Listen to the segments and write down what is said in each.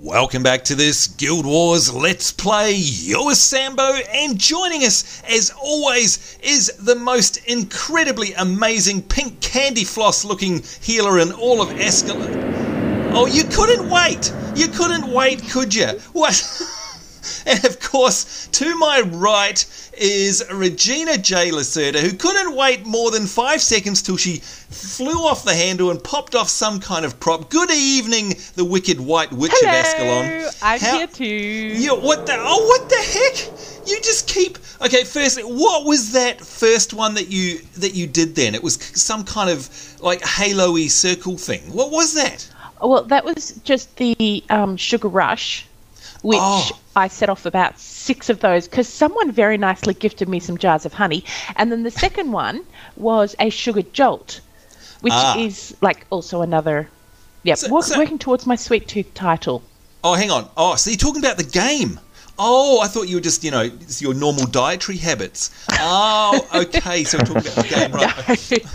Welcome back to this Guild Wars Let's Play. You're Sambo, and joining us, as always, is the most incredibly amazing pink candy floss looking healer in all of Ascalon. Oh, you couldn't wait! You couldn't wait, could you? What? And of course, to my right is Regina J. Lacerda, who couldn't wait more than 5 seconds till she flew off the handle and popped off some kind of prop. Good evening, the wicked white witch of Ascalon. I'm here too. What the heck? You just keep... Okay, firstly, what was that first one that you did then? It was some kind of like halo-y circle thing. What was that? Well, that was just the Sugar Rush, which I set off about 6 of those because someone very nicely gifted me some jars of honey. And then the second one was a Sugar Jolt, which is like also another, working towards my Sweet Tooth title. Oh, hang on. Oh, so you're talking about the game. Oh, I thought you were just, it's your normal dietary habits. Oh, okay, so we're talking about the game, right? No.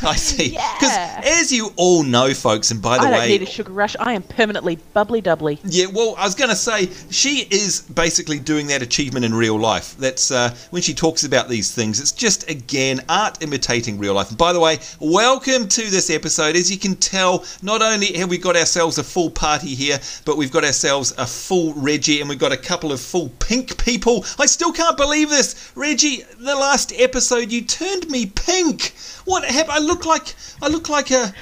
I see. Because as you all know, folks, and by the way... I don't need a Sugar Rush. I am permanently bubbly-dubbly. Yeah, well, I was going to say, she is basically doing that achievement in real life. That's when she talks about these things. It's just, again, art imitating real life. And by the way, welcome to this episode. As you can tell, not only have we got ourselves a full party here, but we've got ourselves a full Reggie, and we've got a couple of full pink people. I still can't believe this. Reggie, the last episode you turned me pink. What happened? I look like a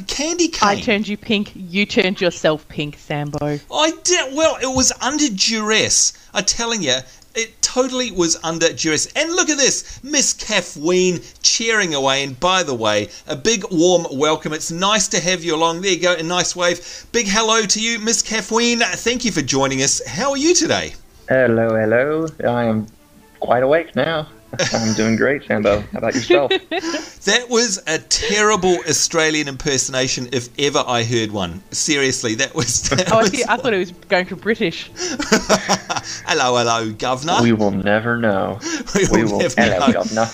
candy cane. I turned you pink. You turned yourself pink, Sambo. I did. Well, it was under duress. I'm telling you, it totally was under duress. And look at this, Miss Kathleen cheering away. And by the way, a big warm welcome. It's nice to have you along. There you go, a nice wave. Big hello to you, Miss Kathleen. Thank you for joining us. How are you today? Hello. I am quite awake now. I'm doing great, Sambo. How about yourself? That was a terrible Australian impersonation if ever I heard one. Seriously, that was... I thought it was going for British. Hello, governor. We will never know. We will never know, governor.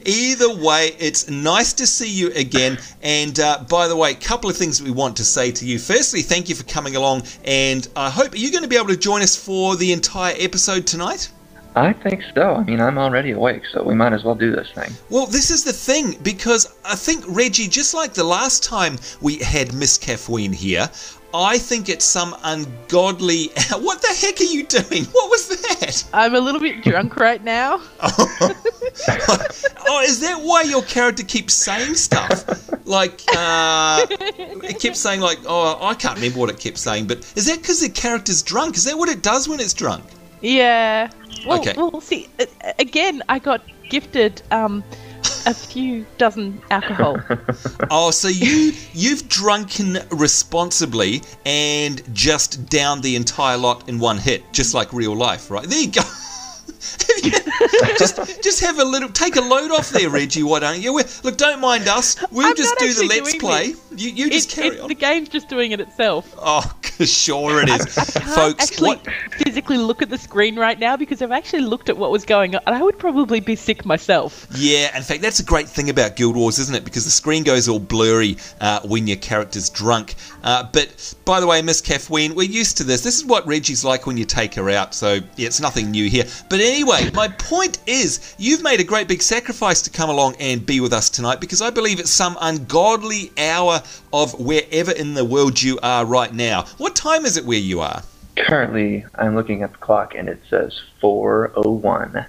Either way, it's nice to see you again. And by the way, a couple of things we want to say to you. Firstly, thank you for coming along. And I hope, are you going to be able to join us for the entire episode tonight? I think so. I mean, I'm already awake, so we might as well do this thing. Well, this is the thing, because I think, Reggie, just like the last time we had Miss Kathleen here, I think it's some ungodly... What the heck are you doing? What was that? I'm a little bit drunk right now. Oh, is that why your character keeps saying stuff? Like, it kept saying like, I can't remember what it kept saying, but is that because the character's drunk? Is that what it does when it's drunk? Yeah. Well, okay. Well, see, again, I got gifted a few dozen alcohol. Oh, so you've drunken responsibly and just downed the entire lot in one hit, just like real life, right? There you go. just have a little, take a load off there, Reggie. Why don't you? Look, don't mind us. We'll just do the let's play. You just carry on. The game's just doing it itself. Oh, sure it is, I can't folks. Actually physically look at the screen right now because I've actually looked at what was going on, and I would probably be sick myself. Yeah, in fact, that's a great thing about Guild Wars, isn't it? Because the screen goes all blurry when your character's drunk. But by the way, Miss Kathleen, we're used to this. This is what Reggie's like when you take her out. So yeah, it's nothing new here. But anyway, my point is, you've made a great big sacrifice to come along and be with us tonight, because I believe it's some ungodly hour of wherever in the world you are right now. What time is it where you are? Currently, I'm looking at the clock, and it says 4:01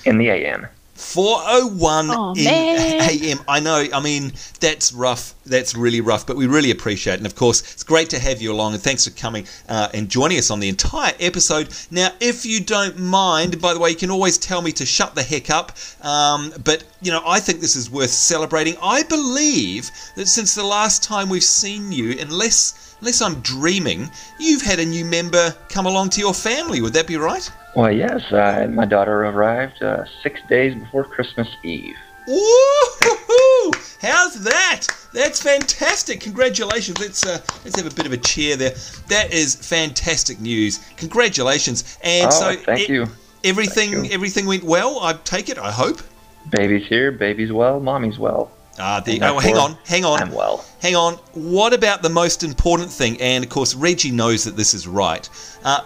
in the a.m. 4:01 in a.m. I know, I mean, that's rough. That's really rough, but we really appreciate it. And of course, it's great to have you along, and thanks for coming and joining us on the entire episode. Now, if you don't mind, by the way, you can always tell me to shut the heck up, but, I think this is worth celebrating. I believe that since the last time we've seen you, unless I'm dreaming, you've had a new member come along to your family. Would that be right? Well, yes. My daughter arrived 6 days before Christmas Eve. Woo-hoo-hoo! How's that? That's fantastic. Congratulations. Let's have a bit of a cheer there. That is fantastic news. Congratulations. And thank you. Everything went well, I take it, I hope? Baby's here, baby's well, mommy's well. Hang on. I'm well. Hang on. What about the most important thing? And of course, Reggie knows that this is right.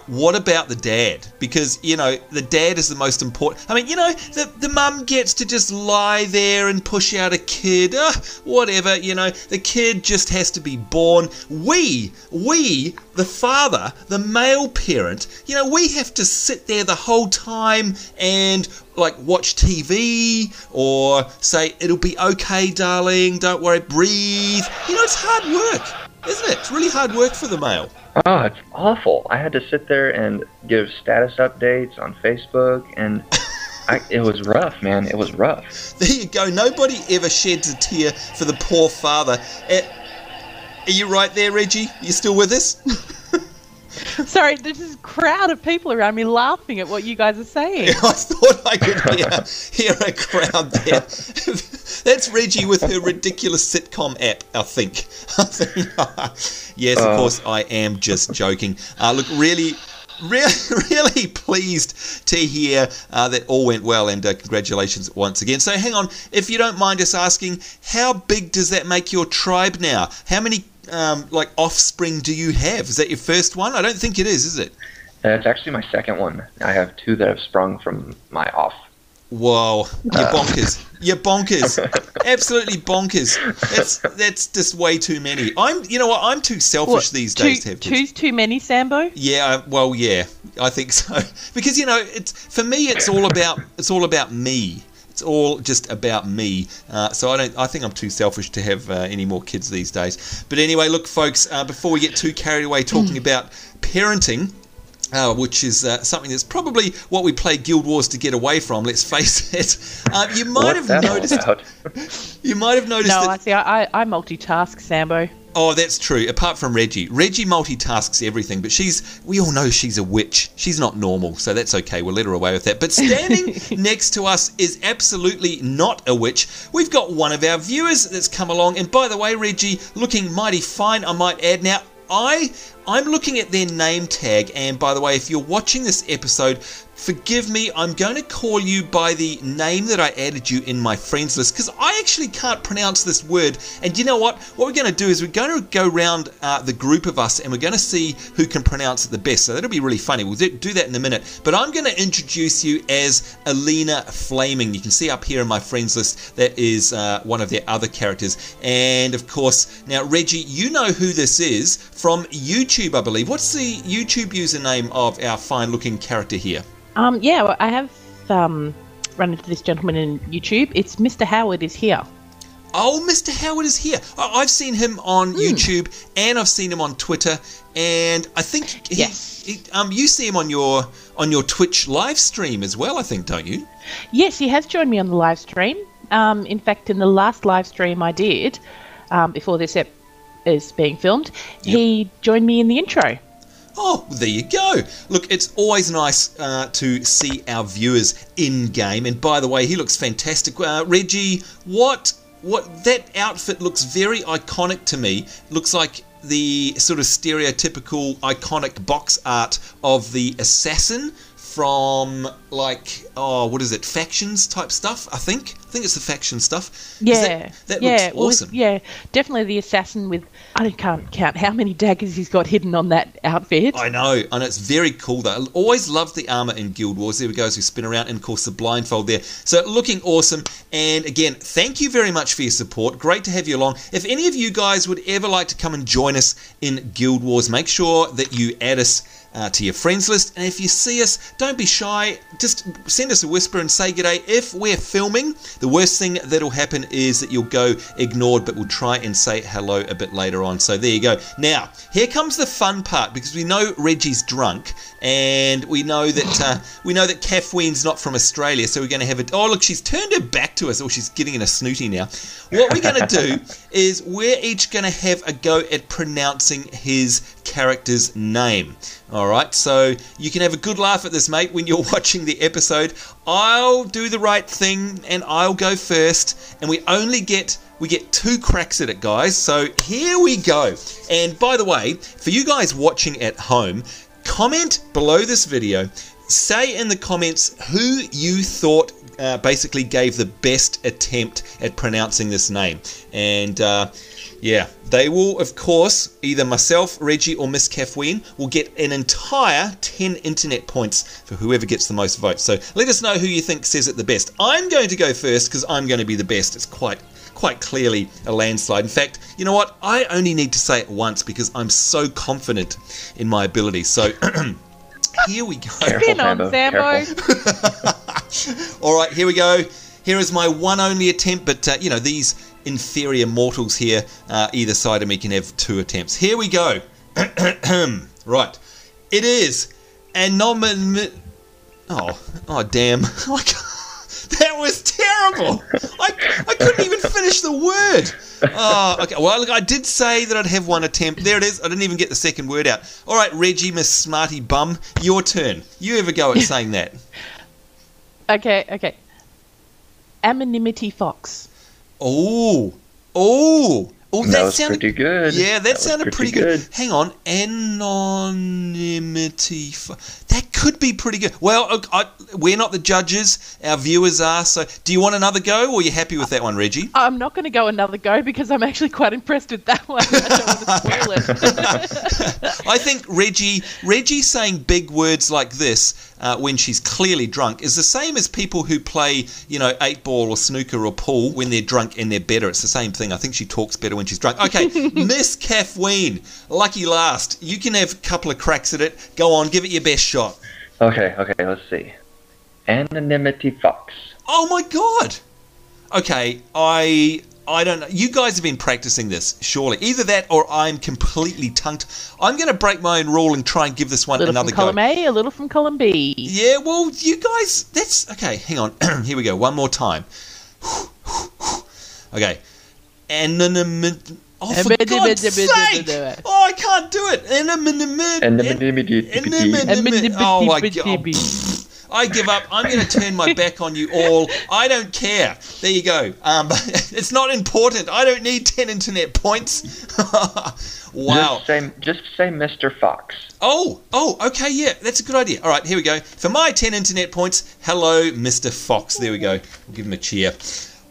What about the dad? Because, the dad is the most important. I mean, the mum gets to just lie there and push out a kid. Whatever, the kid just has to be born. We, the father, the male parent, we have to sit there the whole time and watch TV or say, it'll be okay, darling, don't worry, breathe. It's hard work, isn't it? It's really hard work for the male. Oh, it's awful. I had to sit there and give status updates on Facebook, and it was rough, man. It was rough. There you go. Nobody ever sheds a tear for the poor father. Are you right there, Reggie? You still with us? Sorry, there's this crowd of people around me laughing at what you guys are saying. I thought I could hear a crowd there. That's Reggie with her ridiculous sitcom app, I think. Yes, of course, I am just joking. Look, really pleased to hear that all went well, and congratulations once again. So hang on, if you don't mind us asking, how big does that make your tribe now? How many offspring do you have? Is that your first one? I don't think it is it? It's actually my second one. I have 2 that have sprung from my off. Whoa, you're bonkers. You're bonkers. Absolutely bonkers. That's just way too many. I'm too selfish these days to have kids. Two's too many, Sambo? Yeah, yeah, I think so. Because for me it's all about me. It's all just about me. So I think I'm too selfish to have any more kids these days. But anyway, look, folks, before we get too carried away talking about parenting, which is something that's probably what we play Guild Wars to get away from, let's face it. You might have noticed. No, I multitask, Sambo. Oh, that's true. Apart from Reggie. Reggie multitasks everything, but we all know she's a witch. She's not normal, so that's okay. We'll let her away with that. But standing next to us is absolutely not a witch. We've got one of our viewers that's come along. And by the way, Reggie, looking mighty fine, I might add. Now, I'm looking at their name tag, and by the way, if you're watching this episode, forgive me, I'm going to call you by the name that I added you in my friends list, because I actually can't pronounce this word. And you know what? What we're going to do is we're going to go around the group of us, and we're going to see who can pronounce it the best. So that'll be really funny. We'll do that in a minute. But I'm going to introduce you as Alina Flaming. You can see up here in my friends list, that is one of their other characters. And of course, now Reggie, you know who this is from YouTube, I believe. What's the YouTube username of our fine-looking character here? Yeah, I have run into this gentleman in YouTube. It's Mr. Howard is here. Oh, Mr. Howard is here. I've seen him on YouTube, and I've seen him on Twitter, and I think you see him on your Twitch live stream as well, I think, don't you? Yes, he has joined me on the live stream. In fact, in the last live stream I did, before this is being filmed, he joined me in the intro. Oh, there you go. Look, it's always nice to see our viewers in-game. And by the way, he looks fantastic. Reggie, what that outfit looks very iconic to me. Looks like the sort of stereotypical iconic box art of the assassin from, what is it, factions type stuff, I think it's the faction stuff. Yeah. That looks awesome. Yeah, definitely the assassin with, I can't count how many daggers he's got hidden on that outfit. I know, and it's very cool though. I always loved the armour in Guild Wars. There we go as we spin around, and of course the blindfold there. So looking awesome, and again, thank you very much for your support. Great to have you along. If any of you guys would ever like to come and join us in Guild Wars, make sure that you add us to your friends list, and if you see us, don't be shy, just send us a whisper and say g'day. If we're filming, the worst thing that'll happen is that you'll go ignored, but we'll try and say hello a bit later on. So there you go. Now here comes the fun part, because we know Reggie's drunk, and we know that Caffeine's not from Australia, so we're going to have it. Oh look, she's turned her back to us. Oh, she's getting in a snooty now. What we're going to do is we're each going to have a go at pronouncing his character's name. Alright, so you can have a good laugh at this, mate, when you're watching the episode. I'll do the right thing, and I'll go first, and we get 2 cracks at it, guys. So here we go. And by the way, for you guys watching at home, comment below this video say in the comments who you thought basically gave the best attempt at pronouncing this name. And yeah, they will, of course, either myself, Reggie, or Miss Caffeine will get an entire 10 internet points for whoever gets the most votes. So let us know who you think says it the best. I'm going to go first because I'm going to be the best. It's quite clearly a landslide. In fact, you know what? I only need to say it once because I'm so confident in my ability. So here we go. Spin on, Sambo. All right, here we go. Here is my one only attempt, but you know, these inferior mortals here, either side of me can have 2 attempts. Here we go. Right. It is Oh, damn. That was terrible. I couldn't even finish the word. Oh, okay. Well, look, I did say that I'd have 1 attempt. There it is. I didn't even get the second word out. All right, Reggie, Miss Smarty Bum, your turn. You have a go at saying that. Okay. Anonymity Fox. Oh, that sounded pretty good. Yeah, that sounded pretty good. Hang on, anonymity. That could be pretty good. Well, we're not the judges. Our viewers are. So, do you want another go, or are you happy with that one, Reggie? I'm not going to go another go because I'm actually quite impressed with that one. I don't want to spoil it. I think Reggie saying big words like this when she's clearly drunk is the same as people who play, 8-ball or snooker or pool when they're drunk and they're better. It's the same thing. I think she talks better when she's drunk. Okay, Miss Caffeine, lucky last. You can have a couple of cracks at it. Go on, give it your best shot. Okay, let's see. Anonymity Fox. Oh my God. Okay, I don't know. You guys have been practicing this, surely. Either that or I'm completely tongued. I'm going to break my own rule and try and give this one another go. A little from column A, a little from column B. Yeah, well, you guys, that's... Okay, hang on. Here we go. One more time. Okay. Anonymity... Oh, for God's sake! Oh, I can't do it. Oh, my God. I give up. I'm going to turn my back on you all. I don't care. There you go. It's not important. I don't need 10 internet points. Wow. Just say Mr. Fox. Oh, okay, yeah. That's a good idea. All right, here we go. For my 10 internet points, hello, Mr. Fox. There we go. We'll give him a cheer.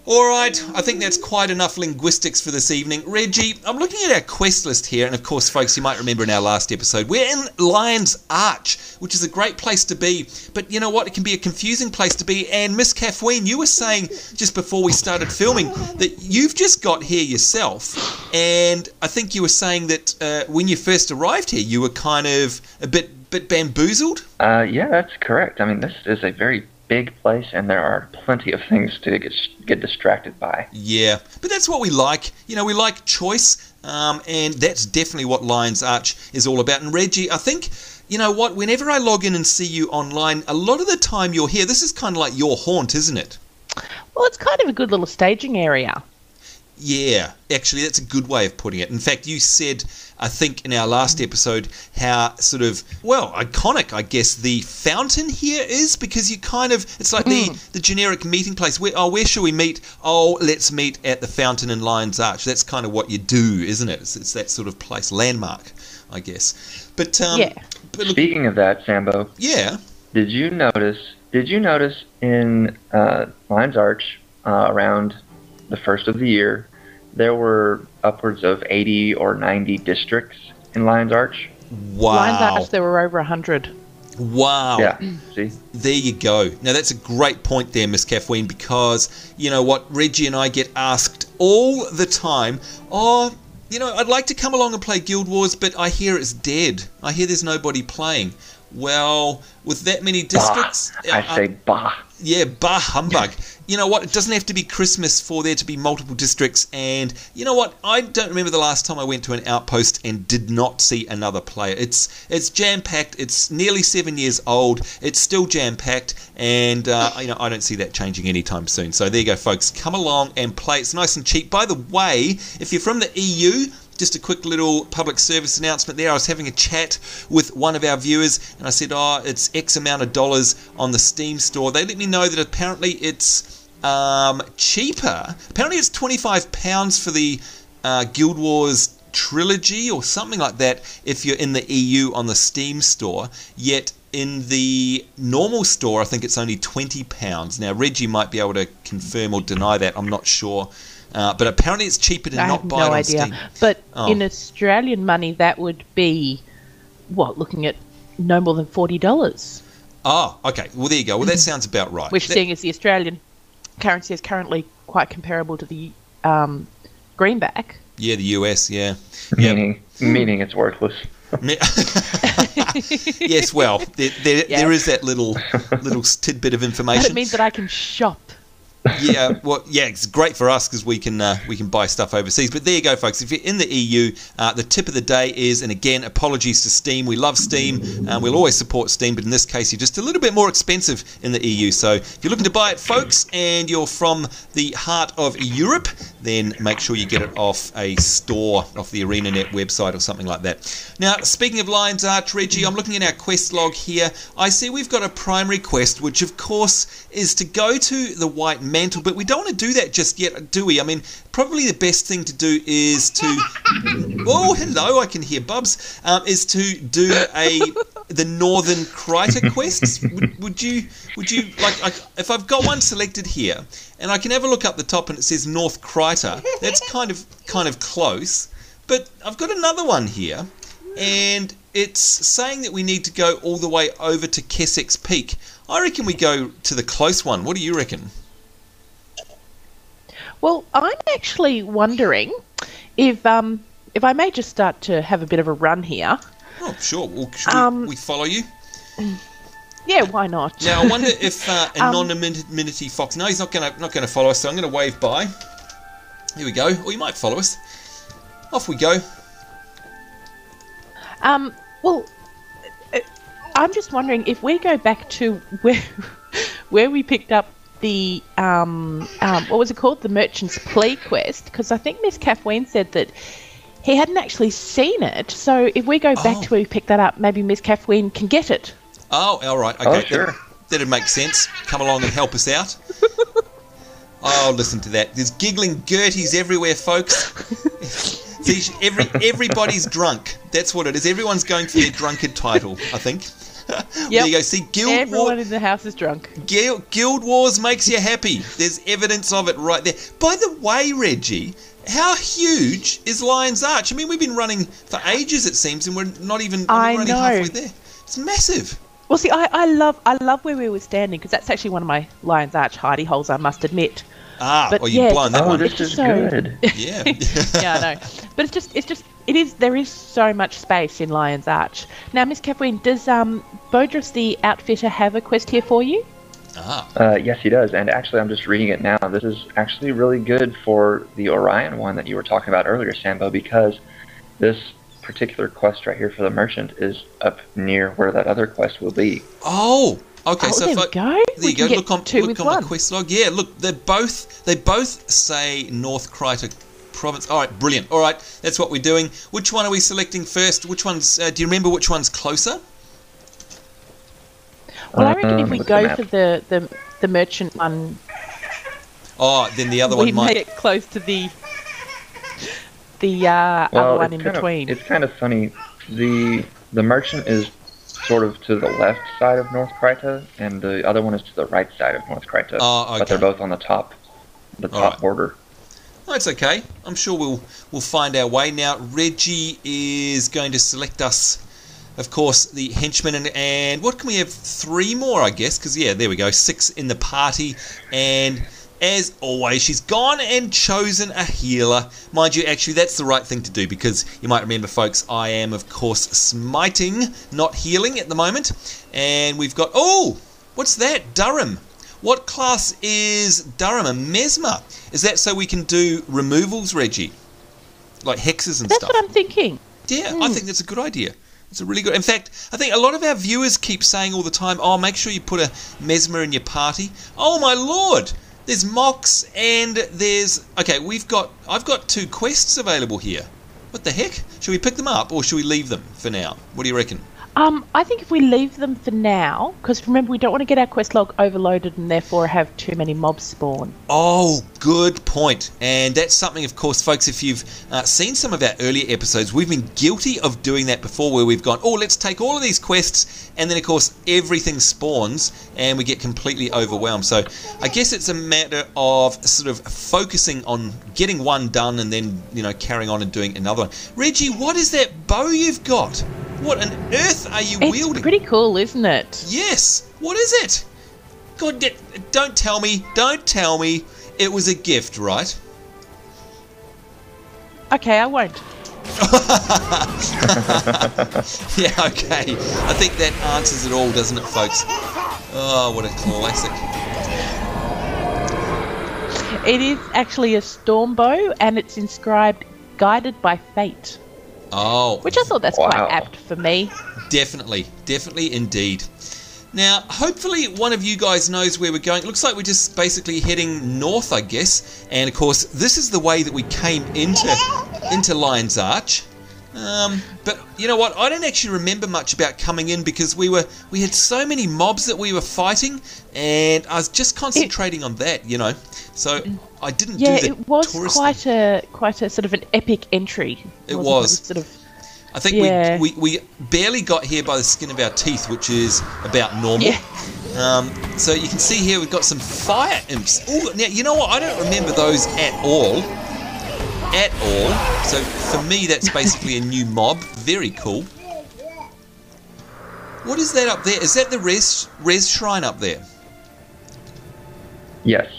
All right, I think that's quite enough linguistics for this evening. Reggie, I'm looking at our quest list here, and of course, folks, you might remember in our last episode, we're in Lion's Arch, which is a great place to be, but you know what? It can be a confusing place to be, and Miss Caffeine, you were saying just before we started filming that you've just got here yourself, and I think you were saying that when you first arrived here, you were kind of a bit bamboozled? Yeah, that's correct. I mean, this is a very big place, and there are plenty of things to get distracted by. Yeah, but that's what we like. We like choice, and that's definitely what Lion's Arch is all about. And Reggie, I think, you know what, whenever I log in and see you online, a lot of the time you're here. This is kind of like your haunt, isn't it? Well, it's kind of a good little staging area. Yeah, actually, that's a good way of putting it. In fact, you said, I think, in our last episode, how sort of, well, iconic, I guess, the fountain here is, because you kind of, it's like the generic meeting place. Where should we meet? Oh, let's meet at the fountain in Lion's Arch. That's kind of what you do, isn't it? It's that sort of place, landmark, I guess. But, yeah. But speaking of that, Sambo. Yeah. Did you notice in Lion's Arch around the first of the year, there were upwards of 80 or 90 districts in Lion's Arch? Wow. Lion's Arch, there were over 100. Wow. Yeah, see? There you go. Now, that's a great point there, Miss Caffeine, because, you know what, Reggie and I get asked all the time, I'd like to come along and play Guild Wars, but I hear it's dead. I hear there's nobody playing. Well, with that many districts... I say bah. Yeah, bah humbug. You know what? It doesn't have to be Christmas for there to be multiple districts. And you know what? I don't remember the last time I went to an outpost and did not see another player. It's jam-packed. It's nearly 7 years old. It's still jam-packed. And, I don't see that changing anytime soon. So there you go, folks. Come along and play. It's nice and cheap. By the way, if you're from the EU... Just a quick little public service announcement there. I was having a chat with one of our viewers and I said, it's X amount of dollars on the Steam store. They let me know that apparently it's cheaper. Apparently it's £25 for the Guild Wars trilogy or something like that if you're in the EU on the Steam store. Yet in the normal store, I think it's only £20. Now, Reggie might be able to confirm or deny that. I'm not sure. But apparently it's cheaper to not buy it on Steam. But in Australian money, that would be, looking at no more than $40. Oh, okay. Well, there you go. Well, that sounds about right. Which, seeing as the Australian currency is currently quite comparable to the greenback. Yeah, the US, yeah. Meaning it's worthless. Yes, well, there is that little tidbit of information. But it means that I can shop. Yeah, well, yeah, it's great for us because we can buy stuff overseas. But there you go, folks. If you're in the EU, the tip of the day is, and again, apologies to Steam. We love Steam. We'll always support Steam, but in this case, you're just a little bit more expensive in the EU. So if you're looking to buy it, folks, and you're from the heart of Europe, then make sure you get it off a store, off the ArenaNet website or something like that. Now, speaking of Lion's Arch, Reggie, I'm looking at our quest log here. I see we've got a primary quest, which of course is to go to the White Mantle, but we don't want to do that just yet, do we? I mean, probably the best thing to do is to... Oh, hello, I can hear Bubs. Is to do the Northern Kryta quests. Would you like if I've got one selected here, and I can have a look up the top and it says North Kryta, that's kind of close, but I've got another one here, and it's saying that we need to go all the way over to Kessex Peak. I reckon we go to the close one. What do you reckon? Well, I'm actually wondering if I may just start to have a bit of a run here. Oh, sure. Well, should we follow you? Yeah, why not? Now, I wonder if Anonymity Fox... No, he's not going to follow us, so I'm going to wave by. Here we go. Or he might follow us. Off we go. Well, I'm just wondering if we go back to where we picked up the what was it called, the Merchant's Plea quest, because I think Miss Kathleen said that he hadn't actually seen it. So if we go back to where we picked that up, maybe Miss Kathleen can get it. Oh, all right. Okay, sure. That'd make sense. Come along and help us out. Oh, listen to that. There's giggling Gerties everywhere, folks. See, everybody's drunk. That's what it is. Everyone's going for their drunkard title, I think. Yep. There you go. See, everyone in the house is drunk. Guild Wars makes you happy. There's evidence of it right there. By the way, Reggie, how huge is Lion's Arch? I mean, we've been running for ages, it seems, and we're not even running halfway there. It's massive. Well, see, I love where we were standing, because that's actually one of my Lion's Arch hidey holes, I must admit. But you've blown that one. This is good. Yeah. Yeah, I know. But there is so much space in Lion's Arch. Now, Miss Kathleen, does Bodris the Outfitter have a quest here for you? Yes, he does. And actually, I'm just reading it now. This is actually really good for the Orion one that you were talking about earlier, Sambo, because this particular quest right here for the Merchant is up near where that other quest will be. Oh! Okay, so there we go. There you go. Look on the quest log. Yeah, look, they both say North Kryta Province. All right, brilliant. All right, that's what we're doing. Which one are we selecting first? Which one's? Do you remember which one's closer? Well, I reckon if we go for the Merchant one. Oh, then the other one might. We make it close to the other one in between. It's kind of funny. The Merchant is sort of to the left side of North Kryta, and the other one is to the right side of North Kryta. Oh, okay. But they're both on the top border. Oh, it's okay. I'm sure we'll find our way. Now, Reggie is going to select us, of course, the henchman, and what can we have? 3 more, I guess, because, yeah, there we go, 6 in the party, and as always, she's gone and chosen a healer. Mind you, actually, that's the right thing to do, because you might remember, folks, I am, of course, smiting, not healing at the moment. And we've got... Oh! What's that? Durham. What class is Durham? A Mesmer. Is that so we can do removals, Reggie? Like hexes and stuff? That's what I'm thinking. Yeah, I think that's a good idea. It's a really good... In fact, I think a lot of our viewers keep saying all the time, oh, make sure you put a Mesmer in your party. Oh, my Lord! There's Mox and there's... Okay, I've got 2 quests available here. What the heck? Should we pick them up or should we leave them for now? What do you reckon? I think if we leave them for now, because remember, we don't want to get our quest log overloaded and therefore have too many mobs spawn. Oh, good point. And that's something, of course, folks, if you've seen some of our earlier episodes, we've been guilty of doing that before, where we've gone, oh, let's take all of these quests, and then, of course, everything spawns, and we get completely overwhelmed. So I guess it's a matter of sort of focusing on getting one done and then, you know, carrying on and doing another one. Reggie, what is that bow you've got? What on earth are you wielding? It's pretty cool, isn't it? Yes. What is it? God, don't tell me. Don't tell me it was a gift, right? Okay, I won't. Yeah, okay. I think that answers it all, doesn't it, folks? Oh, what a classic. It is actually a storm bow, and it's inscribed "Guided by Fate." Oh. Which I thought that's quite apt for me. Definitely. Definitely indeed. Now, hopefully one of you guys knows where we're going. It looks like we're just basically heading north, I guess. And, of course, this is the way that we came into Lion's Arch. But, you know what? I don't actually remember much about coming in because we had so many mobs that we were fighting. And I was just concentrating on that, you know. So I didn't do the it was tourist quite a sort of an epic entry. It was. Sort of. I think we barely got here by the skin of our teeth, which is about normal. Yeah. So you can see here we've got some fire imps. Ooh, now, you know what? I don't remember those at all. At all. So for me, that's basically a new mob. Very cool. What is that up there? Is that the res shrine up there? Yes.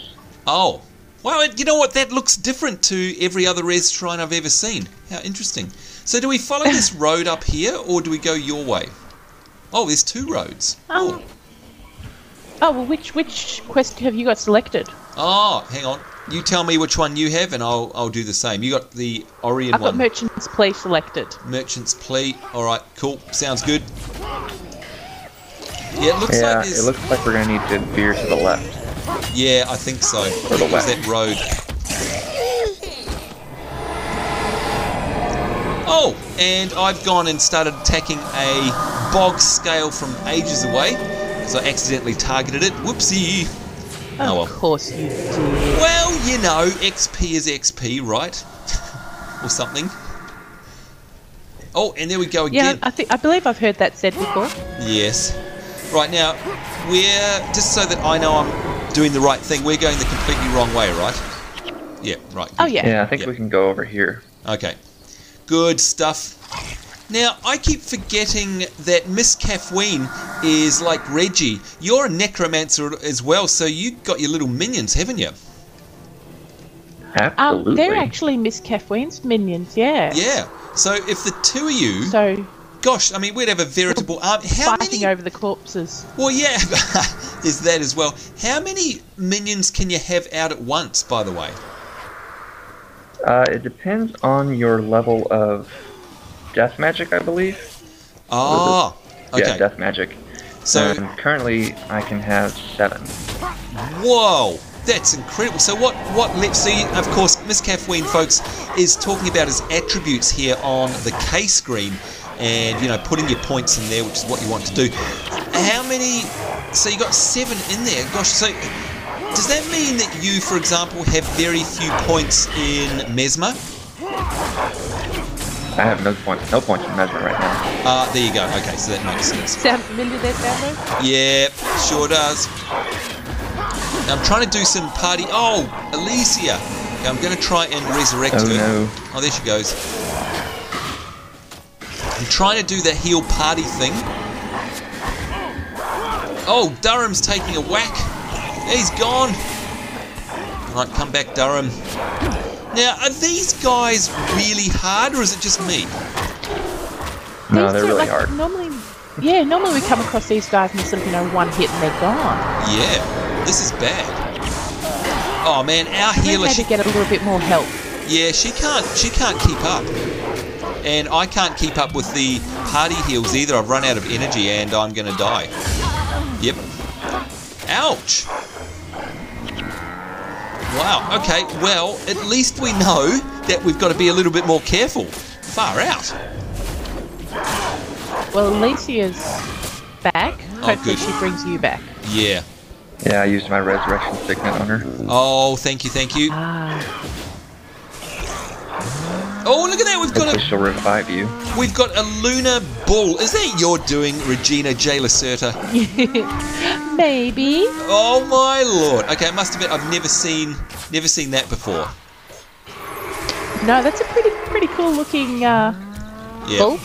Oh. Well, you know what? That looks different to every other res shrine I've ever seen. How interesting. So do we follow this road up here, or do we go your way? Oh, there's two roads. Oh, well, which quest have you got selected? Oh, hang on. You tell me which one you have, and I'll do the same. You got the Orion one. I've got Merchant's Plea selected. Merchant's Plea. All right, cool. Sounds good. Yeah, it looks like it looks like we're gonna need to veer to the left. Yeah, I think so. Or the west. That road. Oh, and I've gone and started attacking a bog scale from ages away, because I accidentally targeted it. Whoopsie. Oh, well. Of course you did. Well, you know, XP is XP, right? Or something. Oh, and there we go again. Yeah, I believe I've heard that said before. Yes. Right, now, we're, just so that I know I'm doing the right thing, we're going the completely wrong way, right? Yeah, right. Good. Oh, yeah. Yeah, I think we can go over here. Okay. Good stuff. Now, I keep forgetting that Miss Kathleen is like Reggie. You're a necromancer as well, so you've got your little minions, haven't you? Absolutely. They're actually Miss Kathleen's minions, yeah. Yeah. So if the two of you... So... Gosh, I mean, we'd have a veritable army. How fighting many... over the corpses. Well, yeah, there's that as well. How many minions can you have out at once, by the way? It depends on your level of death magic, I believe. Oh, okay. Yeah, death magic. So currently, I can have 7. Whoa, that's incredible. So what let's see, of course, Miss Kathleen, folks, is talking about his attributes here on the K screen. And, you know, putting your points in there, which is what you want to do. How many... So you got 7 in there. Gosh, so does that mean that you, for example, have very few points in Mesmer? I have no points in Mesmer right now. There you go. Okay, so that makes sense. Sound familiar there, Sambo? Yeah, sure does. Now, I'm trying to do some party... Oh, Alicia. Okay, I'm going to try and resurrect her. No. Oh, there she goes. I'm trying to do the heal party thing. Oh, Durham's taking a whack. He's gone. Right, come back, Durham. Now, are these guys really hard, or is it just me? No, they're really hard. Normally we come across these guys and sort of, one hit and they're gone. Yeah, this is bad. Oh man, our healer. Maybe get a little bit more help. Yeah, she can't keep up. And I can't keep up with the party heals either. I've run out of energy and I'm going to die. Yep. Ouch. Wow, okay, well, at least we know that we've got to be a little bit more careful. Far out. Well, Alicia's back. Hopefully good. she brings you back. Yeah. Yeah, I used my resurrection signet on her. Oh, thank you, thank you. Ah. Oh, look at that! Hopefully she'll revive you. We've got a lunar bull. Is that your doing, Regina J. Lacerta? Maybe. Oh my lord! Okay, it must have been. I've never seen that before. No, that's a pretty cool looking bull.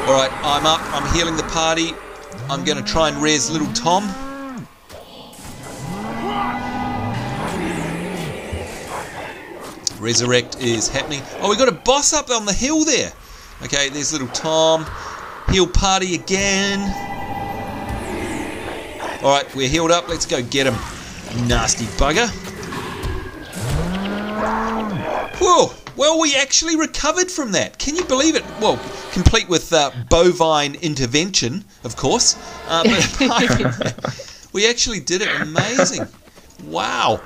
All right, I'm up. I'm healing the party. I'm going to try and res little Tom. Resurrect is happening. Oh, we got a boss up on the hill there. Okay, there's little Tom. Heal party again. Alright, we're healed up. Let's go get him. Nasty bugger. Whoa. Well, we actually recovered from that. Can you believe it? Well, complete with bovine intervention, of course. But apart from that, we actually did it. Amazing. Wow.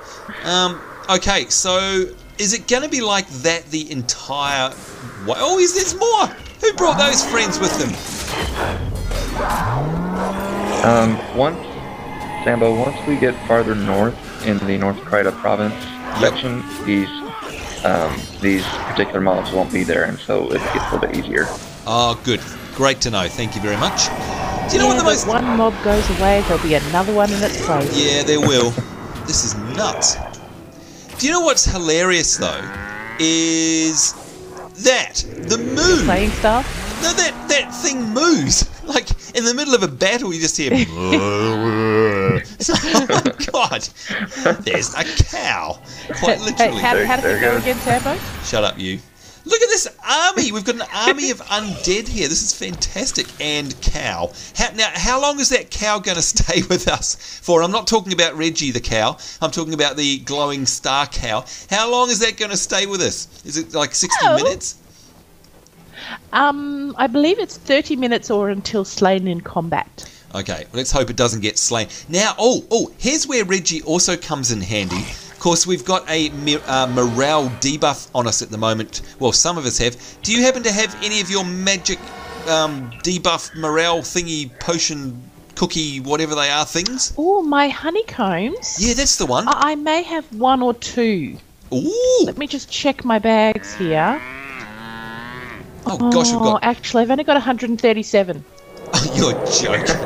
Okay, so is it going to be like that the entire way? Oh, there's more. Who brought those friends with them? Once we get farther north in the North Kryta province section, these particular mobs won't be there, and so it gets a little bit easier. Oh, good. Great to know. Thank you very much. Do you know what the most... one mob goes away, there'll be another one in its place. Yeah, there will. This is nuts. Do you know what's hilarious, though? Is that the moon... Playing stuff? No, that thing moves. Like, in the middle of a battle, you just hear... Oh, God. There's a cow. Quite literally. Hey, how did it go again, Sambo? Shut up, you. Look at this army. We've got an army of undead here. This is fantastic. And cow. How long is that cow going to stay with us for? I'm not talking about Reggie the cow. I'm talking about the glowing star cow. How long is that going to stay with us? Is it like 60 minutes? I believe it's 30 minutes or until slain in combat. Okay, let's hope it doesn't get slain. Now, here's where Reggie also comes in handy. Of course, we've got a morale debuff on us at the moment. Well, some of us have. Do you happen to have any of your magic debuff morale thingy, potion, cookie, whatever they are things? Oh, my honeycombs? Yeah, that's the one. I may have one or two. Ooh! Let me just check my bags here. Oh gosh, we've got... Actually, I've only got 137. Oh, you're joking.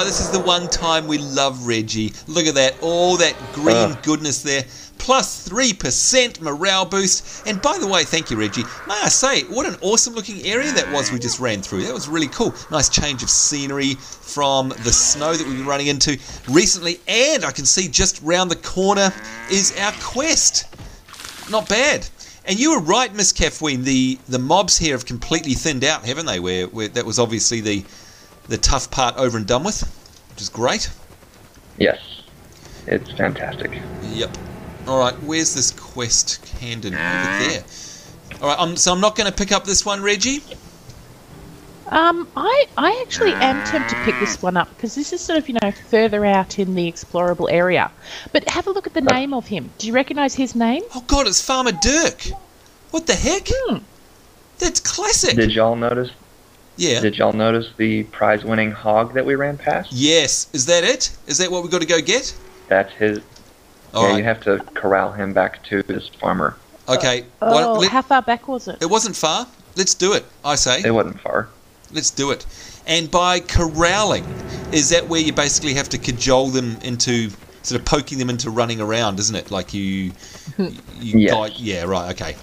This is the one time we love Reggie. Look at that. All that green goodness there. Plus 3% morale boost. And by the way, thank you, Reggie. May I say, what an awesome looking area that was we just ran through. That was really cool. Nice change of scenery from the snow that we've been running into recently. And I can see just round the corner is our quest. Not bad. And you were right, Miss Kathleen. The mobs here have completely thinned out, haven't they? Where that was obviously the tough part over and done with, which is great. Yes, it's fantastic. Yep. All right, where's this quest handed over there? All right, so I'm not going to pick up this one, Reggie. I actually am tempted to pick this one up because this is sort of, further out in the explorable area. But have a look at the name of him. Do you recognise his name? Oh, God, it's Farmer Dirk. What the heck? That's classic. Did y'all notice? Yeah. Did y'all notice the prize-winning hog that we ran past? Yes. Is that it? Is that what we've got to go get? That's his. All right. You have to corral him back to this farmer. Okay. How far back was it? It wasn't far. Let's do it, I say. It wasn't far. Let's do it. And by corralling, is that where you basically have to cajole them into sort of poking them into running around, isn't it? Like you Yes. Yeah, right, okay.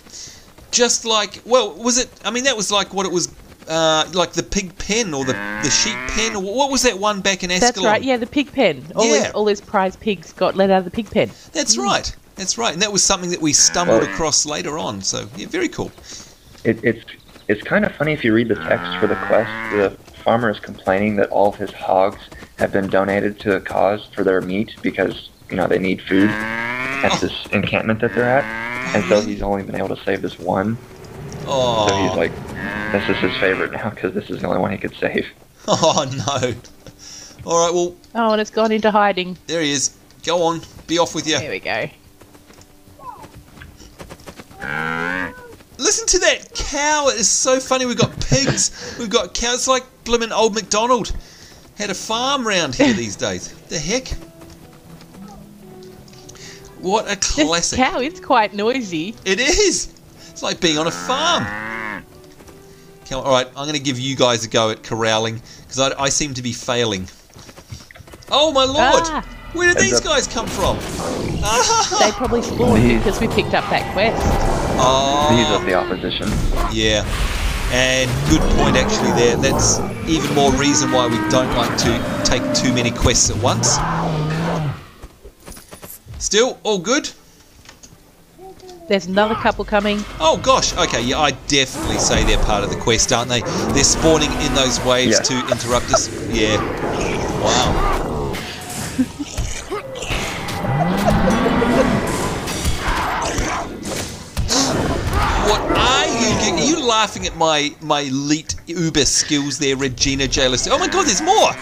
Just like, well, was it, I mean, that was like what it was, like the pig pen or the sheep pen, or what was that one back in Ascalon? That's right, yeah, the pig pen. All his prize pigs got let out of the pig pen. That's right, that's right. And that was something that we stumbled across later on, so, yeah, very cool. It's kind of funny if you read the text for the quest. The farmer is complaining that all of his hogs have been donated to the cause for their meat because, they need food at this encampment that they're at. And so he's only been able to save this one. Oh. So he's like, this is his favorite now because this is the only one he could save. Oh, no. All right, well... Oh, and it's gone into hiding. There he is. Go on. Be off with you. There we go. Listen to that cow. It is so funny. We've got pigs. We've got cows. It's like blimmin' old MacDonald had a farm round here these days. The heck? What a classic. This cow is quite noisy. It is. It's like being on a farm. Come on, all right, I'm going to give you guys a go at corralling because I seem to be failing. Oh, my lord. Where did these guys come from? They probably spawned because we picked up that quest. Oh. These are the opposition. Yeah. And good point actually there. That's even more reason why we don't like to take too many quests at once. Still, all good? There's another couple coming. Oh gosh, okay, yeah, I definitely say they're part of the quest, aren't they? They're spawning in those waves to interrupt us. Yeah. Wow. What are you doing? Are you laughing at my elite uber skills there, Regina Jailist? Oh my god, there's more!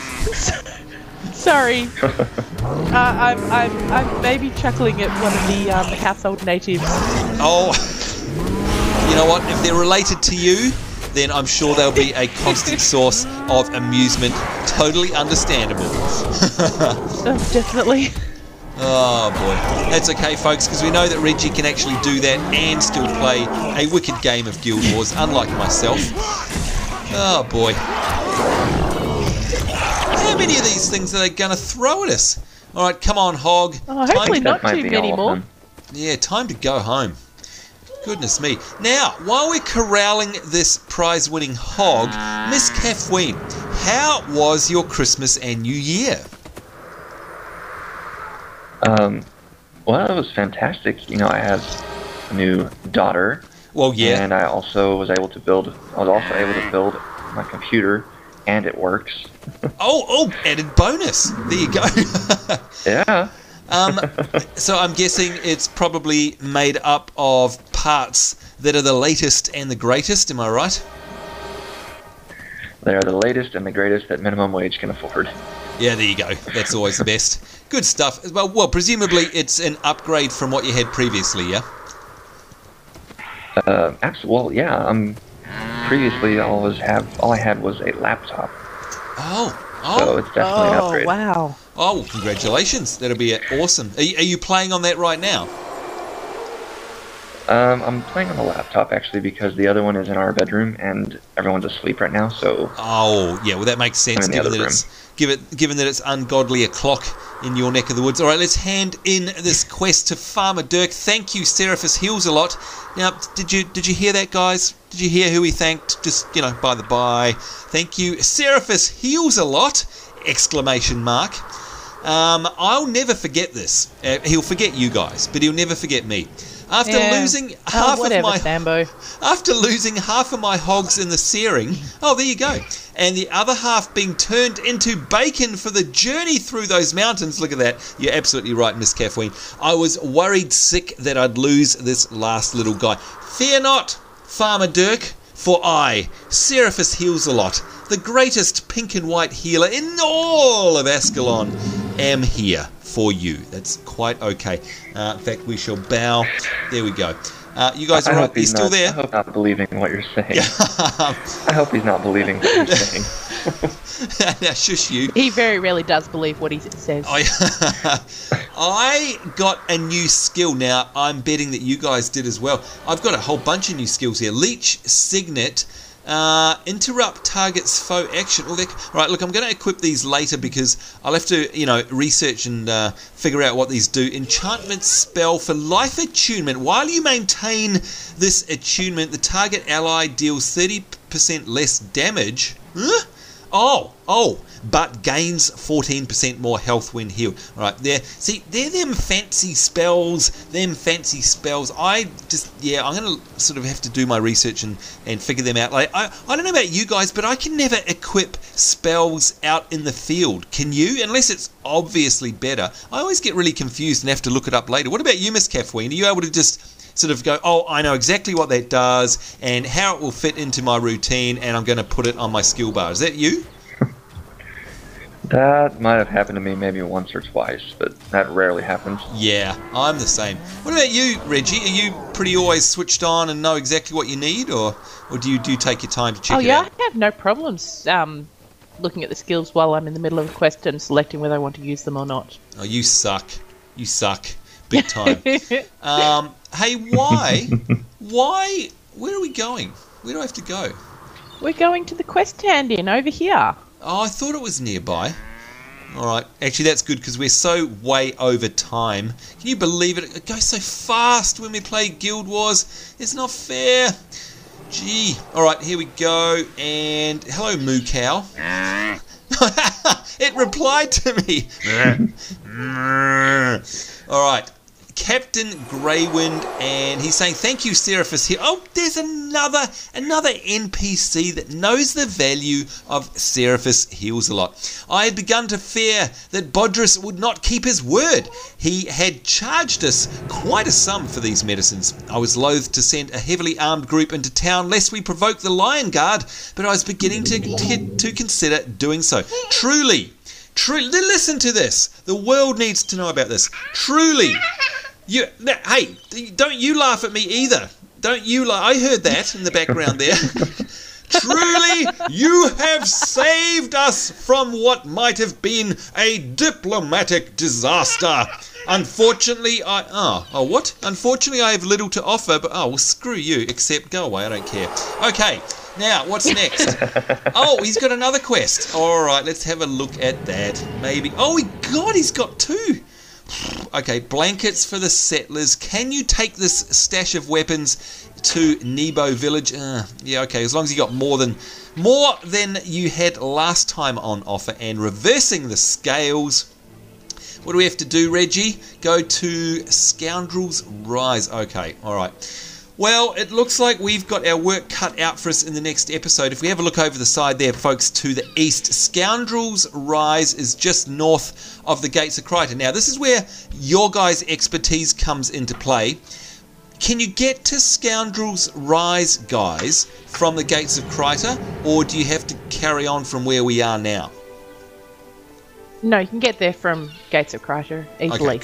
Sorry. I'm maybe chuckling at one of the household natives. Oh, you know what? If they're related to you, then I'm sure they'll be a constant source of amusement. Totally understandable. Oh, definitely. Oh boy. That's okay, folks, because we know that Reggie can actually do that and still play a wicked game of Guild Wars, unlike myself. Oh boy. How many of these things are they going to throw at us? All right, come on, Hog. Oh, hopefully not too many more. Yeah, time to go home. Goodness me. Now, while we're corralling this prize-winning hog, Miss Kathleen, how was your Christmas and New Year? Well, it was fantastic. You know, I have a new daughter. Well, yeah. And I also was able to build my computer, and it works. Oh, added bonus. There you go. Yeah. So I'm guessing it's probably made up of parts that are the latest and the greatest, am I right? They are the latest and the greatest that minimum wage can afford. Yeah, there you go. That's always the best. Good stuff. Well, presumably it's an upgrade from what you had previously, yeah? Well, yeah. Previously, all I had was a laptop. Oh. So it's definitely an upgrade. Wow. Oh, well, congratulations. That'll be awesome. Are you playing on that right now? I'm playing on the laptop, actually, because the other one is in our bedroom, and everyone's asleep right now, so... Oh, yeah, well, that makes sense, given that it's ungodly o'clock in your neck of the woods. All right, let's hand in this quest to Farmer Dirk. Thank you, Seraphis Heals a lot. Now, did you hear that, guys? Did you hear who he thanked? Just, by the by. Thank you, Seraphis Heals a lot! Exclamation mark. I'll never forget this. He'll forget you guys, but he'll never forget me. After losing half of my hogs in the searing, oh, there you go, and the other half being turned into bacon for the journey through those mountains. Look at that. You're absolutely right, Miss Kathleen. I was worried sick that I'd lose this last little guy. Fear not, Farmer Dirk, for I, Seraphis Heals a lot, the greatest pink and white healer in all of Ascalon, am here for you. That's quite okay. In fact, we shall bow. There we go. You guys are right. He's still there. I hope he's not believing what you're saying. I hope he's not believing what you're saying. Now, shush you. He very rarely does believe what he says. I got a new skill. Now, I'm betting that you guys did as well. I've got a whole bunch of new skills here. Leech, Signet, interrupt target's foe action. All right, look, I'm going to equip these later because I'll have to, research and figure out what these do. Enchantment spell for life attunement. While you maintain this attunement, the target ally deals 30% less damage. Huh? Oh, but gains 14% more health when healed. Right, there. See, they're them fancy spells. I'm going to sort of have to do my research and figure them out. Like, I don't know about you guys, but I can never equip spells out in the field. Can you? Unless it's obviously better. I always get really confused and have to look it up later. What about you, Miss Kathleen? Are you able to just sort of go, oh, I know exactly what that does and how it will fit into my routine, and I'm going to put it on my skill bar? Is that you? That might have happened to me maybe once or twice, but that rarely happens. Yeah, I'm the same. What about you, Reggie? Are you pretty always switched on and know exactly what you need, or do you take your time to check it out? I have no problems looking at the skills while I'm in the middle of a quest and selecting whether I want to use them or not. Oh, you suck. You suck. Big time. Hey, why? Where are we going? Where do I have to go? We're going to the quest stand-in over here. Oh, I thought it was nearby. All right. Actually, that's good because we're so way over time. Can you believe it? It goes so fast when we play Guild Wars. It's not fair. Gee. All right, here we go. And hello, Moo Cow. It replied to me. All right. Captain Greywind, and he's saying, thank you, Seraphis here. Oh, there's another NPC that knows the value of Seraphis heals a lot. I had begun to fear that Bodris would not keep his word. He had charged us quite a sum for these medicines. I was loath to send a heavily armed group into town lest we provoke the Lion Guard, but I was beginning to consider doing so. Truly, listen to this. The world needs to know about this. Truly. Hey, don't you laugh at me either. Don't you laugh. I heard that in the background there. Truly, you have saved us from what might have been a diplomatic disaster. Unfortunately, Unfortunately, I have little to offer, but well, screw you, except go away, I don't care. Okay, now, what's next? Oh, he's got another quest. All right, let's have a look at that. Maybe. Oh, he's got two. Okay, blankets for the settlers. Can you take this stash of weapons to Nebo Village? Yeah, okay, as long as you got more than you had last time on offer. And reversing the scales. What do we have to do, Reggie? Go to Scoundrels Rise. Okay, all right. Well, it looks like we've got our work cut out for us in the next episode. If we have a look over the side there, folks, to the east, Scoundrels Rise is just north of the Gates of Kryta. Now, this is where your guys' expertise comes into play. Can you get to Scoundrels Rise, guys, from the Gates of Kryta, or do you have to carry on from where we are now? No, you can get there from Gates of Kryta easily. Okay,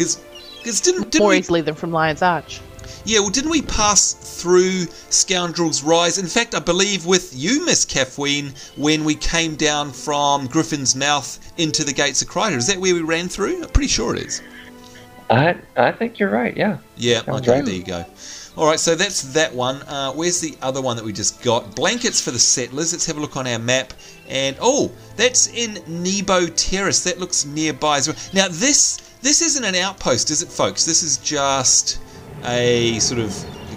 because didn't more we... easily than from Lion's Arch. Yeah, well, didn't we pass through Scoundrels Rise? In fact, I believe with you, Miss Kathleen, when we came down from Griffin's Mouth into the Gates of Kryta. Is that where we ran through? I'm pretty sure it is. I think you're right, yeah. Yeah, Sounds okay, right. There you go. All right, so that's that one. Where's the other one that we just got? Blankets for the settlers. Let's have a look on our map. And, oh, that's in Nebo Terrace. That looks nearby as well. Now, this isn't an outpost, is it, folks? This is just a sort of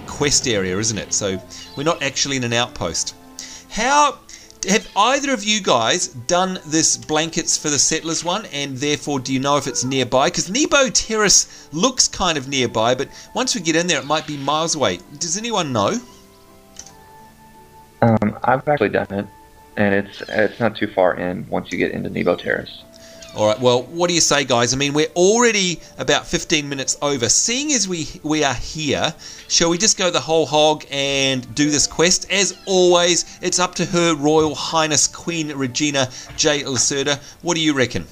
quest area, isn't it? So we're not actually in an outpost. How have either of you guys done this blankets for the settlers one, and therefore do you know if it's nearby? Because Nebo Terrace looks kind of nearby, but once we get in there it might be miles away. Does anyone know? I've actually done it, and it's not too far in once you get into Nebo Terrace. All right, well, what do you say, guys? I mean, we're already about 15 minutes over. Seeing as we are here, shall we just go the whole hog and do this quest? As always, it's up to Her Royal Highness Queen Regina J. Lacerda. What do you reckon?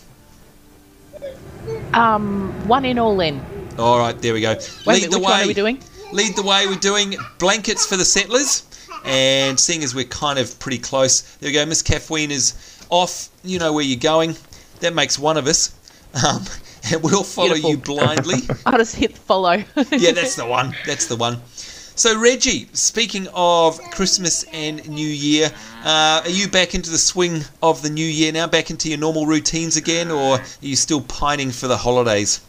One in, all in. All right, there we go. Which one are we doing? Lead the way. We're doing blankets for the settlers. And seeing as we're kind of pretty close, there we go. Miss Kathleen is off. You know where you're going. That makes one of us. And we'll follow Beautiful. you blindly. I'll just hit follow. Yeah, that's the one. That's the one. So, Reggie, speaking of Christmas and New Year, are you back into the swing of the New Year now? Back into your normal routines again? Or are you still pining for the holidays?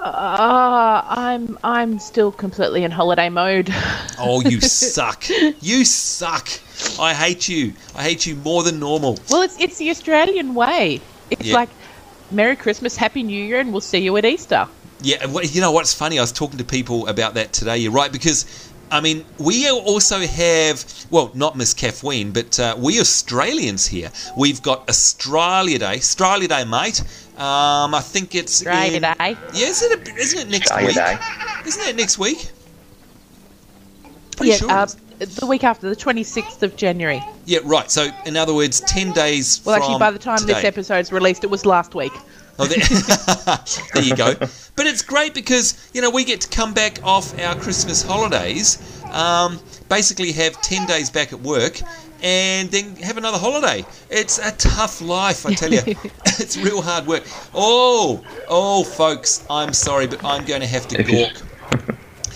I'm still completely in holiday mode. Oh, you suck. You suck. I hate you. I hate you more than normal. Well, it's the Australian way. It's like Merry Christmas, Happy New Year, and we'll see you at Easter. Yeah, you know what's funny? I was talking to people about that today. You're right, because I mean, we also have, well, not Miss Kathleen, but we Australians here. We've got Australia Day, mate. I think it's Australia Day. Yeah, isn't it next Australia week? Day. Isn't it next week? Pretty sure. the week after, the 26th of January. Yeah, right. So, in other words, 10 days Well, from actually, by the time today. this episode's released, it was last week. Oh, there you go. But it's great because, we get to come back off our Christmas holidays, basically have 10 days back at work, and then have another holiday. It's a tough life, I tell you. It's real hard work. Oh, folks, I'm sorry, but I'm going to have to gawk.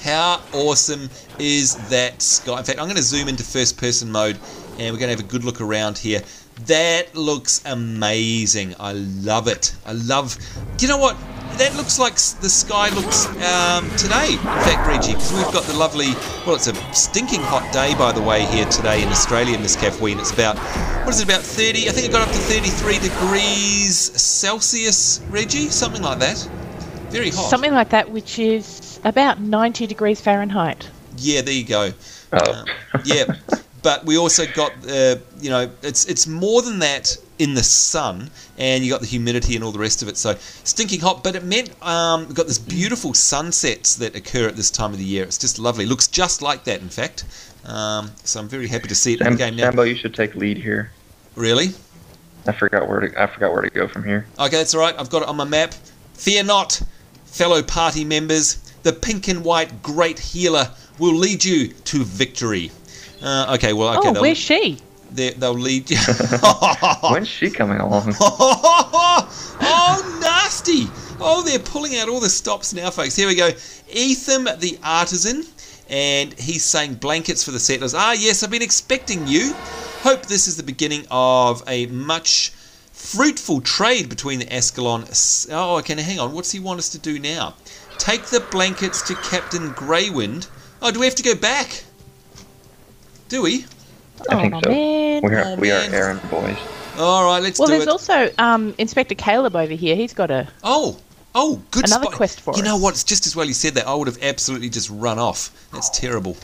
How awesome is that sky? In fact, I'm going to zoom into first-person mode, and we're going to have a good look around here. That looks amazing. I love it. Do you know what? That looks like the sky looks today, in fact, Reggie, because we've got the lovely, it's a stinking hot day, by the way, here today in Australia, Miss Kathleen. It's about, about 30? I think it got up to 33 degrees Celsius, Reggie? Something like that. Very hot. Something like that, which is about 90 degrees Fahrenheit. Yeah, there you go. Oh. Yeah. But we also got, it's more than that in the sun, and you got the humidity and all the rest of it. So stinking hot, but it meant we've got this beautiful sunsets that occur at this time of the year. It's just lovely. Looks just like that, in fact. So I'm very happy to see it in the game now. Sambo, you should take lead here. Really? I forgot where to go from here. Okay, that's all right. I've got it on my map. Fear not, fellow party members. The pink and white great healer will lead you to victory. Okay. Where's she? They'll lead you. When's she coming along? Oh, nasty! Oh, they're pulling out all the stops now, folks. Here we go. Ethan the Artisan, and he's saying blankets for the settlers. Ah, yes, I've been expecting you. Hope this is the beginning of a much fruitful trade between the Ascalon. Oh, okay, now hang on. What's he want us to do now? Take the blankets to Captain Greywind. Oh, do we have to go back? Do we? I think so. Man. We are errand boys. All right, let's do it. Well, there's also Inspector Caleb over here. He's got a good another spot. quest for us. You know what? It's just as well you said that. I would have absolutely just run off. That's terrible.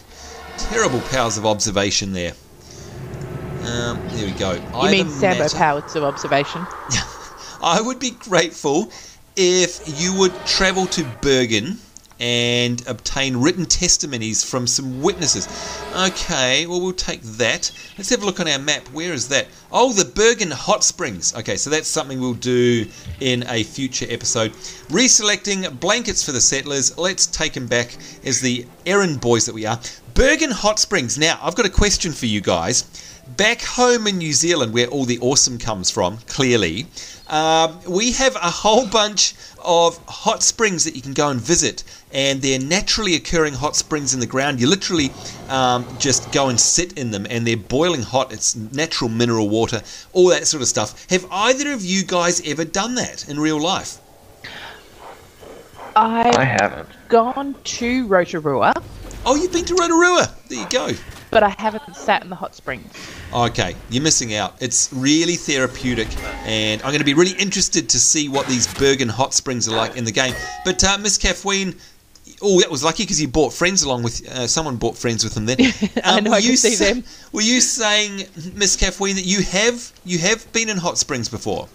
Terrible powers of observation there. There we go. You mean Sambo powers of observation? I would be grateful if you would travel to Bergen and obtain written testimonies from some witnesses. Okay, well, we'll take that. Let's have a look on our map. Where is that? Oh, the Bergen Hot Springs. Okay, so that's something we'll do in a future episode. Reselecting blankets for the settlers. Let's take them back as the errand boys that we are. Bergen Hot Springs. Now, I've got a question for you guys. Back home in New Zealand, where all the awesome comes from, clearly, we have a whole bunch of hot springs that you can go and visit, and they're naturally occurring hot springs in the ground. You literally just go and sit in them, and they're boiling hot. It's natural mineral water, all that sort of stuff. Have either of you guys ever done that in real life? I haven't gone to Rotorua. Oh, you've been to Rotorua. There you go. But I haven't sat in the hot springs. Okay, you're missing out. It's really therapeutic, and I'm going to be really interested to see what these Bergen hot springs are like in the game. But Miss Kathleen, that was lucky because you brought friends along with. Someone brought friends with them then. I know. I can see them. Were you saying, Miss Kathleen, that you have been in hot springs before?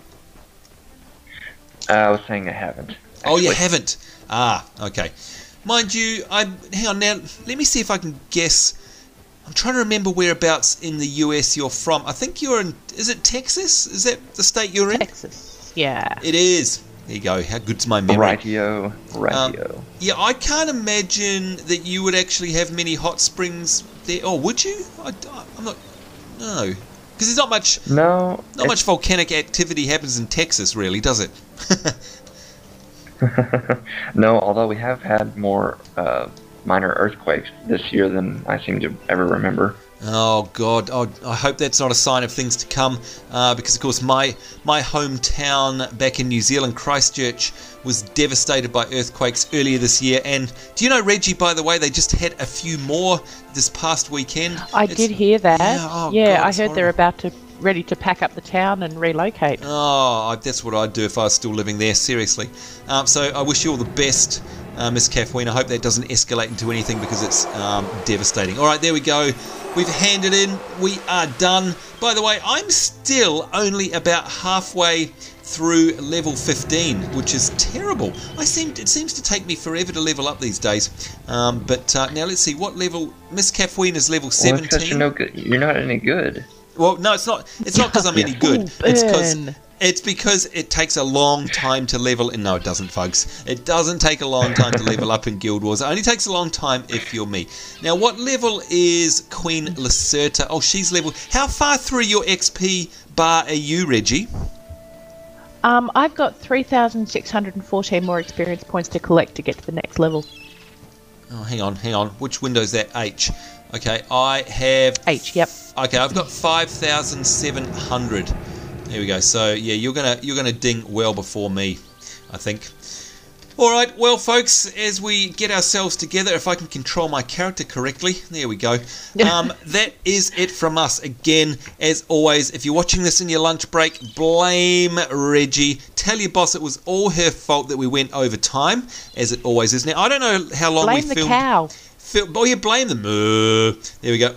I was saying I haven't. Actually. Oh, you haven't. Ah, okay. Mind you, hang on now. Let me see if I can guess. I'm trying to remember whereabouts in the US you're from. I think you're in... Is it Texas? Is that the state you're in? Texas, yeah. It is. There you go. How good's my memory? Rightio. Yeah, I can't imagine that you would actually have many hot springs there. Oh, would you? I'm not... No. Because there's not much... No. Not much volcanic activity happens in Texas, really, does it? No, although we have had more... minor earthquakes this year than I seem to ever remember. Oh God! Oh, I hope that's not a sign of things to come, because of course my hometown back in New Zealand, Christchurch, was devastated by earthquakes earlier this year. And do you know, Reggie? By the way, they just had a few more this past weekend. I did hear that. Yeah, God, I heard they're ready to pack up the town and relocate. Oh, that's what I'd do if I was still living there. Seriously. So I wish you all the best. Miss Kathleen, I hope that doesn't escalate into anything because it's devastating. All right, there we go. We've handed in. We are done. By the way, I'm still only about halfway through level 15, which is terrible. It seems to take me forever to level up these days. But now let's see, what level? Miss Kathleen is level 17. Well, because you're no good. You're not any good. Well, no, it's not. It's not because I'm any good. It's because it takes a long time to level. No, it doesn't, folks. It doesn't take a long time to level up in Guild Wars. It only takes a long time if you're me. Now, what level is Queen Lacerta? Oh, she's level. How far through your XP bar are you, Reggie? I've got 3,614 more experience points to collect to get to the next level. Oh, hang on. Which window is that? H. Okay, I have... H, yep. Okay, I've got 5,700. There we go. So yeah, you're gonna ding well before me, I think. All right, well, folks, as we get ourselves together, if I can control my character correctly, there we go. That is it from us. Again, as always, if you're watching this in your lunch break, blame Reggie. Tell your boss it was all her fault that we went over time, as it always is. Now, I don't know how long we filmed. Blame the cow. Oh, yeah, blame them. There we go.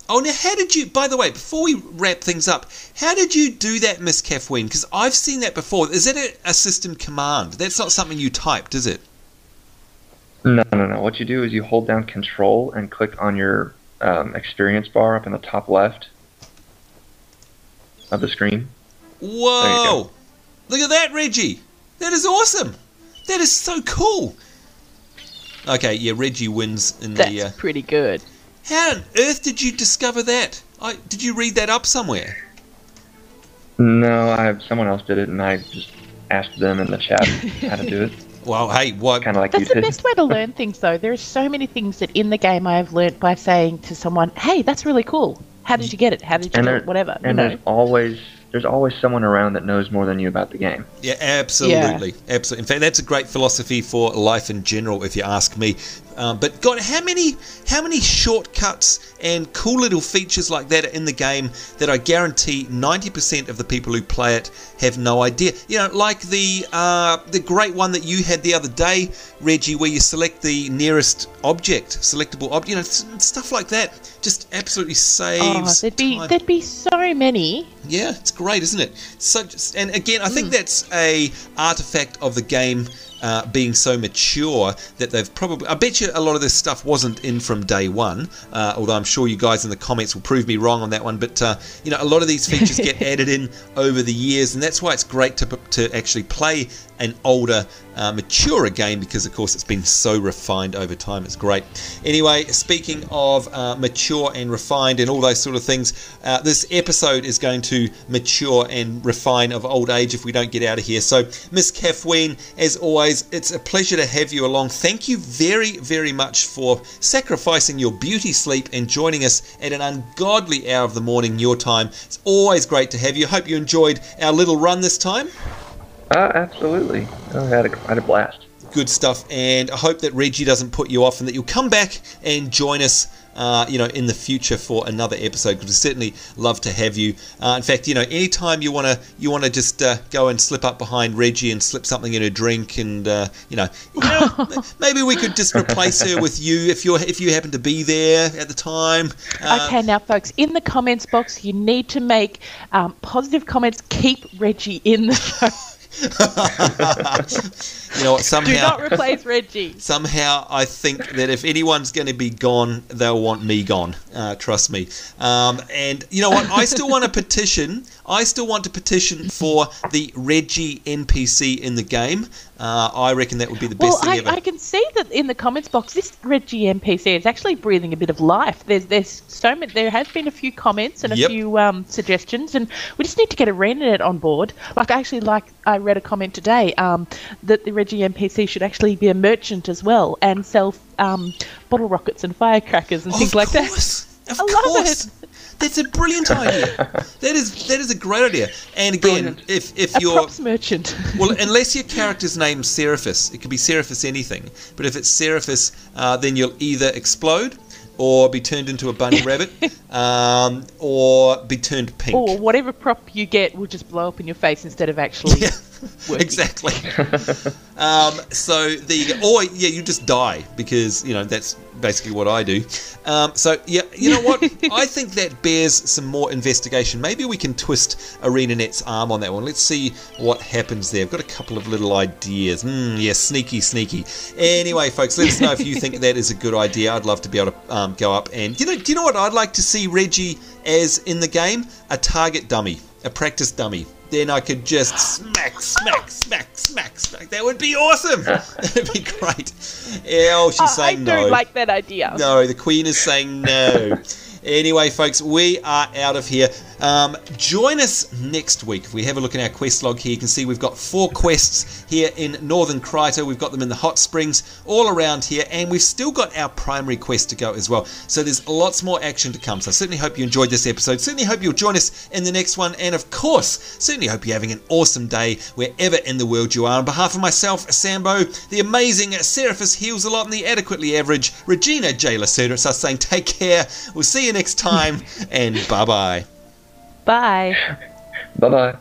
Oh, now how did you, by the way, before we wrap things up, how did you do that, Miss Kathleen? Because I've seen that before. Is that a system command? That's not something you typed, is it? No. What you do is you hold down Control and click on your experience bar up in the top left of the screen. Whoa! Look at that, Reggie! That is awesome! That is so cool! Okay, yeah, Reggie wins in the... That's pretty good. How on earth did you discover that? Did you read that up somewhere? No, someone else did it, and I just asked them in the chat how to do it. Well, hey, what? Kind of like that's you the did. best way to learn things, though. There are so many things that in the game I have learnt by saying to someone, "Hey, that's really cool. How did you get it? How did you do it? Whatever." And there's always someone around that knows more than you about the game. Yeah, absolutely. Absolutely. In fact, that's a great philosophy for life in general, if you ask me. But God, how many shortcuts and cool little features like that are in the game that I guarantee 90% of the people who play it have no idea. You know, like the great one that you had the other day, Reggie, where you select the nearest object, selectable object. You know, stuff like that. Just absolutely saves time. There'd be so many. Yeah, it's great, isn't it? And again, I think that's a artifact of the game being so mature that they've probably... I bet you a lot of this stuff wasn't in from day one, although I'm sure you guys in the comments will prove me wrong on that one. But, you know, a lot of these features get added in over the years, and that's why it's great to actually play an older, maturer game, because, of course, it's been so refined over time. It's great. Anyway, speaking of mature and refined and all those sort of things, this episode is going to mature and refine of old age if we don't get out of here. So, Miss Kathleen, as always, it's a pleasure to have you along. Thank you very, very much for sacrificing your beauty sleep and joining us at an ungodly hour of the morning, your time. It's always great to have you. Hope you enjoyed our little run this time. Absolutely. I had a blast. Good stuff, and I hope that Reggie doesn't put you off and that you'll come back and join us you know, in the future for another episode, because we certainly love to have you. In fact, you know, anytime you want to just go and slip up behind Reggie and slip something in her drink, and you know, maybe we could just replace her with you if you happen to be there at the time. Okay, now, folks, in the comments box, you need to make positive comments. Keep Reggie in the show. You know what, somehow do not replace Reggie. Somehow I think that if anyone's going to be gone, they'll want me gone. Trust me. And you know what, I still want to petition for the Reggie NPC in the game. I reckon that would be the best thing ever. I can see that in the comments box, this Reggie NPC is actually breathing a bit of life. There's so many. There has been a few comments and a few suggestions, and we just need to get ArenaNet on board. I read a comment today that the Reggie NPC should actually be a merchant as well and sell bottle rockets and firecrackers and things like that. Of course. That's a brilliant idea. That is a great idea. And again, if you're... props merchant. Well, unless your character's name's Seraphis, it could be Seraphis anything. But if it's Seraphis, then you'll either explode, or be turned into a bunny rabbit, or be turned pink. Or whatever prop you get will just blow up in your face instead of actually working. Exactly. So there you go. Or yeah, you just die because that's basically what I do. So yeah, you know what? I think that bears some more investigation. Maybe we can twist ArenaNet's arm on that one. Let's see what happens there. I've got a couple of little ideas. Yeah, sneaky. Anyway, folks, let us know if you think that is a good idea. I'd love to be able to go up and do you know what I'd like to see Reggie as in the game? A target dummy, a practice dummy. Then I could just smack. That would be awesome. That'd be great. Yeah, she's saying no. I don't like that idea. No, the Queen is saying no. Anyway, folks, we are out of here. Join us next week. If we have a look at our quest log here, you can see we've got 4 quests here in Northern Kryta. We've got them in the hot springs all around here, and we've still got our primary quest to go as well. So there's lots more action to come. So I certainly hope you enjoyed this episode. Certainly hope you'll join us in the next one. And of course, certainly hope you're having an awesome day wherever in the world you are. On behalf of myself, Sambo, the amazing Seraphis Heals a Lot, and the adequately average Regina J. Lacerda, it's us saying take care. We'll see you next time, and bye-bye. Bye. Bye-bye.